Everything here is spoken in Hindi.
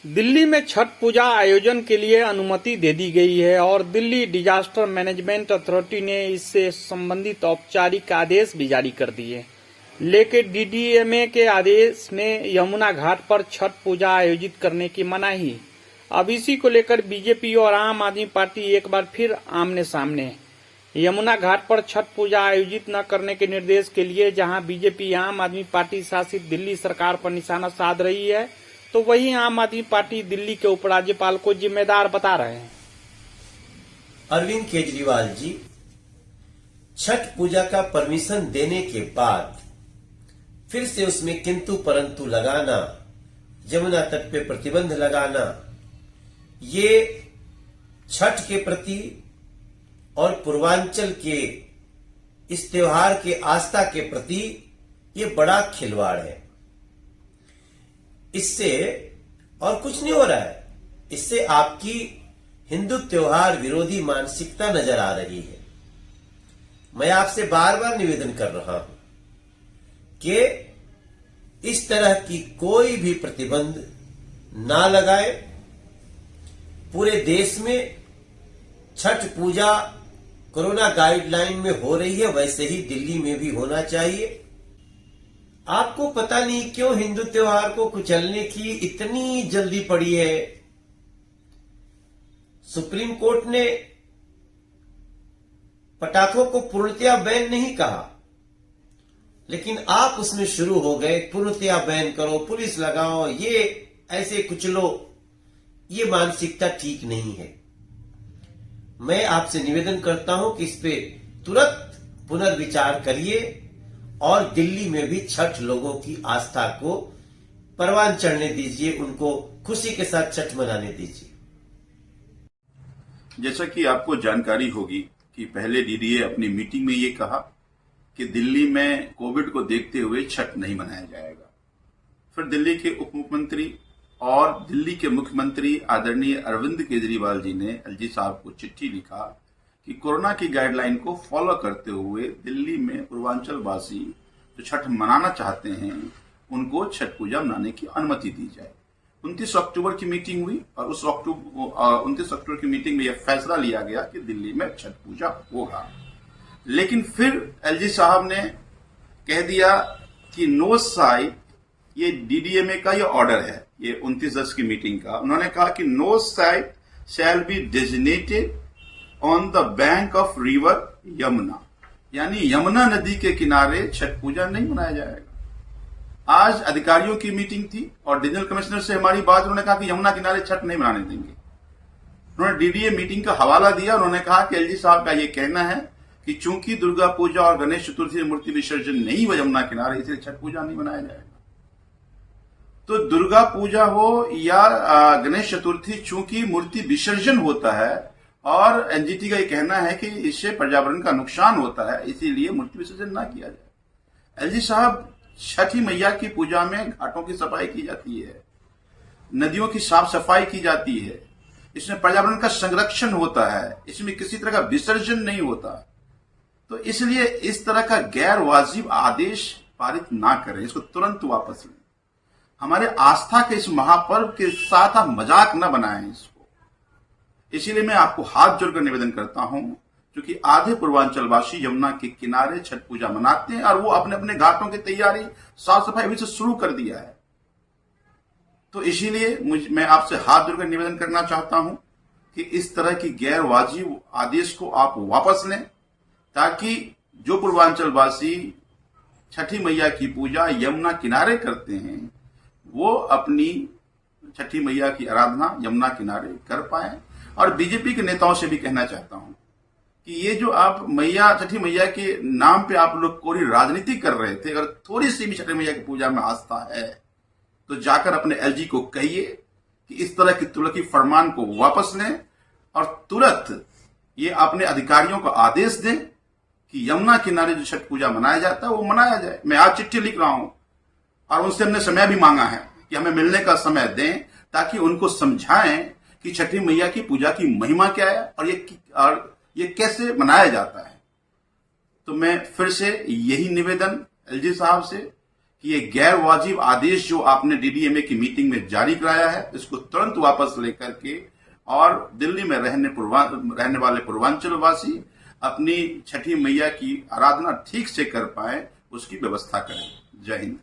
दिल्ली में छठ पूजा आयोजन के लिए अनुमति दे दी गई है और दिल्ली डिजास्टर मैनेजमेंट अथॉरिटी ने इससे संबंधित औपचारिक आदेश भी जारी कर दिए। लेकिन डीडीएमए के आदेश में यमुना घाट पर छठ पूजा आयोजित करने की मनाही। अब इसी को लेकर बीजेपी और आम आदमी पार्टी एक बार फिर आमने सामने है। यमुना घाट पर छठ पूजा आयोजित न करने के निर्देश के लिए जहां बीजेपी आम आदमी पार्टी शासित दिल्ली सरकार पर निशाना साध रही है, तो वहीं आम आदमी पार्टी दिल्ली के उपराज्यपाल को जिम्मेदार बता रहे हैं। अरविंद केजरीवाल जी छठ पूजा का परमिशन देने के बाद फिर से उसमें किंतु परंतु लगाना, यमुना तट पे प्रतिबंध लगाना, ये छठ के प्रति और पूर्वांचल के इस त्योहार के आस्था के प्रति ये बड़ा खिलवाड़ है। इससे और कुछ नहीं हो रहा है, इससे आपकी हिंदू त्योहार विरोधी मानसिकता नजर आ रही है। मैं आपसे बार बार निवेदन कर रहा हूं कि इस तरह की कोई भी प्रतिबंध ना लगाए। पूरे देश में छठ पूजा कोरोना गाइडलाइन में हो रही है, वैसे ही दिल्ली में भी होना चाहिए। आपको पता नहीं क्यों हिंदू त्योहार को कुचलने की इतनी जल्दी पड़ी है। सुप्रीम कोर्ट ने पटाखों को पूर्णतया बैन नहीं कहा, लेकिन आप उसमें शुरू हो गए, पूर्णतया बैन करो, पुलिस लगाओ, ये ऐसे कुचलो। ये मानसिकता ठीक नहीं है। मैं आपसे निवेदन करता हूं कि इस पे तुरंत पुनर्विचार करिए और दिल्ली में भी छठ लोगों की आस्था को परवान चढ़ने दीजिए, उनको खुशी के साथ छठ मनाने दीजिए। जैसा कि आपको जानकारी होगी कि पहले डीडीए अपनी मीटिंग में ये कहा कि दिल्ली में कोविड को देखते हुए छठ नहीं मनाया जाएगा। फिर दिल्ली के उप मुख्यमंत्री और दिल्ली के मुख्यमंत्री आदरणीय अरविंद केजरीवाल जी ने एलजी साहब को चिट्ठी लिखा कि कोरोना की गाइडलाइन को फॉलो करते हुए दिल्ली में पूर्वांचल वासी जो छठ मनाना चाहते हैं उनको छठ पूजा मनाने की अनुमति दी जाए। 29 अक्टूबर की मीटिंग हुई और उस 29 अक्टूबर की मीटिंग में यह फैसला लिया गया कि दिल्ली में छठ पूजा होगा। लेकिन फिर एलजी साहब ने कह दिया कि नो साइट, ये डीडीएमए का ये ऑर्डर है, ये 29/10 की मीटिंग का। उन्होंने कहा कि no site shall be designated on the bank of river Yamuna, यानी यमुना नदी के किनारे छठ पूजा नहीं मनाया जाएगा। आज अधिकारियों की मीटिंग थी और डिविजनल कमिश्नर से हमारी बात, उन्होंने कहा कि यमुना किनारे छठ नहीं मनाने देंगे। उन्होंने डीडीए मीटिंग का हवाला दिया। उन्होंने कहा कि एलजी साहब का यह कहना है कि चूंकि दुर्गा पूजा और गणेश चतुर्थी मूर्ति विसर्जन नहीं हुआ यमुना किनारे, इसलिए छठ पूजा नहीं मनाया जाएगा। तो दुर्गा पूजा हो या गणेश चतुर्थी, चूंकि मूर्ति विसर्जन होता है और एनजीटी का ये कहना है कि इससे पर्यावरण का नुकसान होता है, इसीलिए मूर्ति विसर्जन ना किया जाए। एलजी साहब, छठी मैया की पूजा में घाटों की सफाई की जाती है, नदियों की साफ सफाई की जाती है, इसमें पर्यावरण का संरक्षण होता है, इसमें किसी तरह का विसर्जन नहीं होता। तो इसलिए इस तरह का गैर वाजिब आदेश पारित ना करें, इसको तुरंत वापस लें। हमारे आस्था के इस महापर्व के साथ आप मजाक न बनाएं इसको। इसीलिए मैं आपको हाथ जोड़कर निवेदन करता हूं, क्योंकि आधे पूर्वांचलवासी यमुना के किनारे छठ पूजा मनाते हैं और वो अपने अपने घाटों की तैयारी साफ सफाई अभी से शुरू कर दिया है। तो इसीलिए मैं आपसे हाथ जोड़कर निवेदन करना चाहता हूं कि इस तरह की गैर वाजिब आदेश को आप वापस लें, ताकि जो पूर्वांचलवासी छठी मैया की पूजा यमुना किनारे करते हैं वो अपनी छठी मैया की आराधना यमुना किनारे कर पाए। और बीजेपी के नेताओं से भी कहना चाहता हूं कि ये जो आप छठी मैया के नाम पे आप लोग कोई राजनीति कर रहे थे, अगर थोड़ी सी भी छठी मैया की पूजा में आस्था है तो जाकर अपने एलजी को कहिए कि इस तरह की तुलकी फरमान को वापस लें और तुरंत ये अपने अधिकारियों को आदेश दें कि यमुना किनारे जो छठ पूजा मनाया जाता है वो मनाया जाए। मैं आज चिट्ठी लिख रहा हूं और उनसे हमने समय भी मांगा है कि हमें मिलने का समय दें, ताकि उनको समझाएं कि छठी मैया की पूजा की महिमा क्या है और ये कैसे मनाया जाता है। तो मैं फिर से यही निवेदन एलजी साहब से कि ये गैर वाजिब आदेश जो आपने डीडीएमए की मीटिंग में जारी कराया है, इसको तुरंत वापस लेकर के और दिल्ली में रहने वाले पूर्वांचल वासी अपनी छठी मैया की आराधना ठीक से कर पाए, उसकी व्यवस्था करें। जय हिंद।